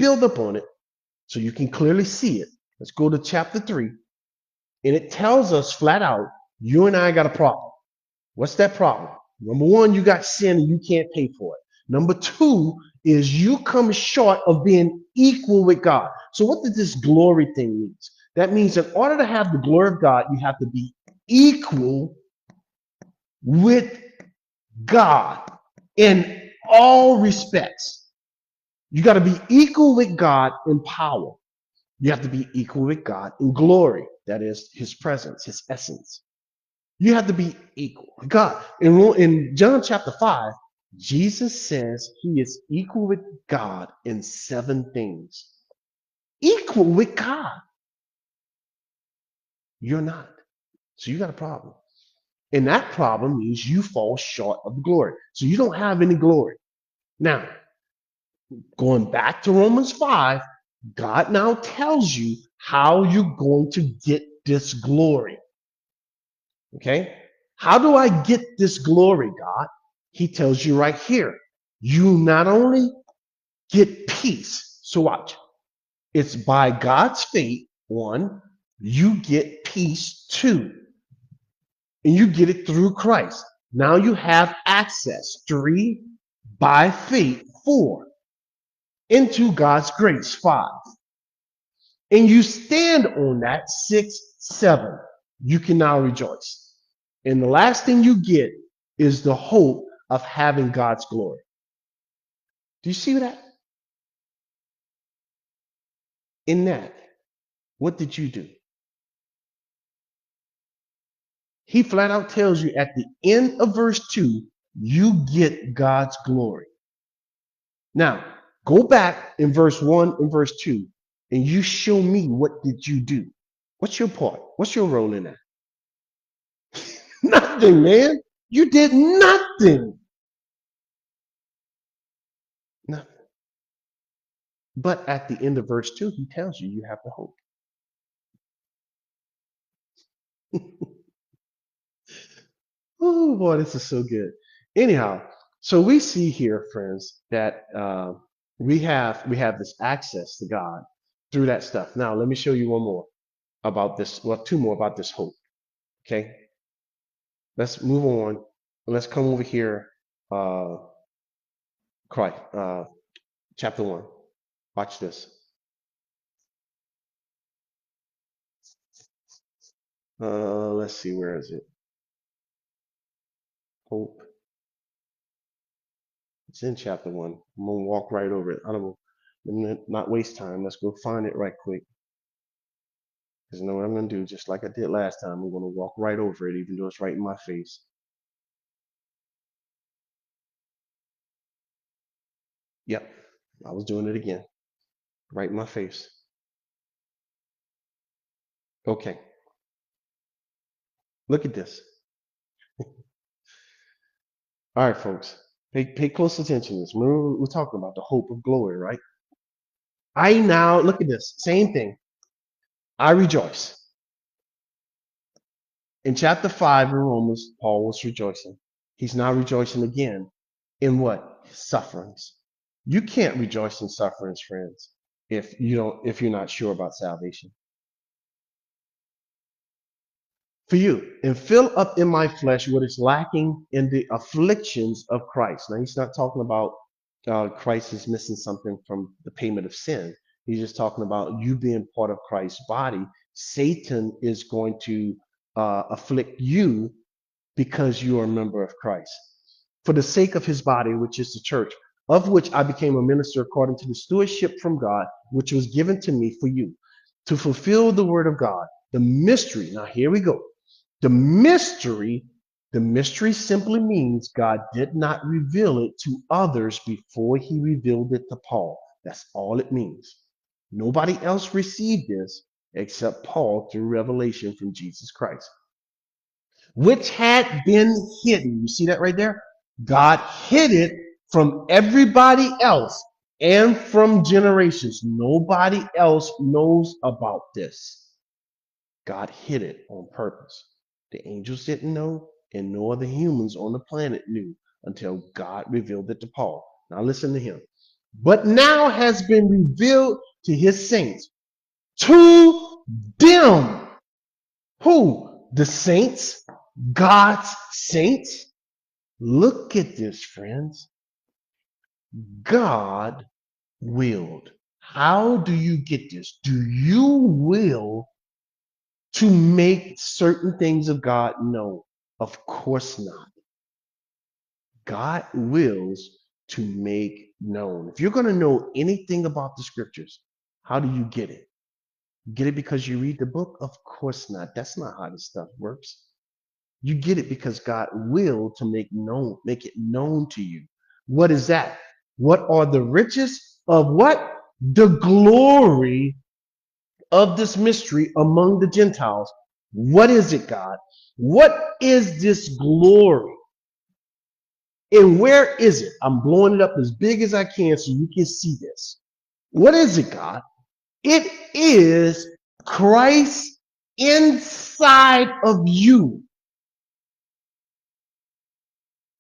build up on it so you can clearly see it. Let's go to chapter 3. And it tells us flat out, you and I got a problem. What's that problem? Number one, you got sin and you can't pay for it. Number two is you come short of being equal with God. So what does this glory thing mean? That means in order to have the glory of God, you have to be equal with God in all respects. You got to be equal with God in power. You have to be equal with God in glory. That is his presence, his essence. You have to be equal with God. In John chapter 5, Jesus says he is equal with God in 7 things. Equal with God. You're not. So you got a problem. And that problem means you fall short of the glory. So you don't have any glory. Now, going back to Romans 5, God now tells you how you're going to get this glory. Okay? How do I get this glory, God? He tells you right here. You not only get peace. So watch. It's by God's faith, 1. You get peace, 2. And you get it through Christ. Now you have access, 3. By faith, 4. Into God's grace, 5. And you stand on that, 6, 7. You can now rejoice. And the last thing you get is the hope of having God's glory. Do you see that? In that, what did you do? He flat out tells you at the end of verse 2, you get God's glory. Now, go back in verse 1 and verse 2, and you show me what did you do. What's your part? What's your role in that? Nothing, man. You did nothing. Nothing. But at the end of verse 2, he tells you have the hope. Oh boy, this is so good. Anyhow, so we see here, friends, that we have this access to God through that stuff. Now, let me show you one more about this. Well, 2 more about this hope. Okay, let's move on. Let's come over here. Christ, chapter 1. Watch this. Let's see, where is it? Hope. It's in chapter 1. I'm gonna walk right over it. I don't not waste time. Let's go find it right quick. Because you know what I'm gonna do, just like I did last time. I'm gonna walk right over it, even though it's right in my face. Yep, I was doing it again. Right in my face. Okay. Look at this. All right, folks. Pay close attention to this. Remember, we're talking about the hope of glory, right? I now look at this. Same thing. I rejoice. In chapter 5 in Romans, Paul was rejoicing. He's now rejoicing again in what? Sufferings. You can't rejoice in sufferings, friends, if you're not sure about salvation. For you, and fill up in my flesh what is lacking in the afflictions of Christ. Now he's not talking about Christ is missing something from the payment of sin. He's just talking about you being part of Christ's body. Satan is going to afflict you because you are a member of Christ. For the sake of his body, which is the church, of which I became a minister according to the stewardship from God, which was given to me for you, to fulfill the word of God, the mystery. Now here we go. The mystery simply means God did not reveal it to others before he revealed it to Paul. That's all it means. Nobody else received this except Paul through revelation from Jesus Christ, which had been hidden. You see that right there? God hid it from everybody else and from generations. Nobody else knows about this. God hid it on purpose. The angels didn't know, and no other humans on the planet knew until God revealed it to Paul. Now listen to him. but now has been revealed to his saints. To them, who? The saints, God's saints. Look at this, friends. God willed. How do you get this? Do you will to make certain things of God known? Of course not. God wills to make known. If you're going to know anything about the scriptures, how do you get it? Get it because you read the book? Of course not. That's not how this stuff works. You get it because God will to make it known to you. What is that? What are the riches of what? The glory of this mystery among the Gentiles. What is it, God? What is this glory? And where is it? I'm blowing it up as big as I can so you can see this. What is it, God? It is Christ inside of you.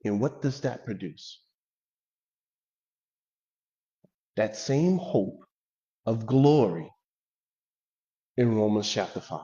And what does that produce? That same hope of glory in Romans chapter 5.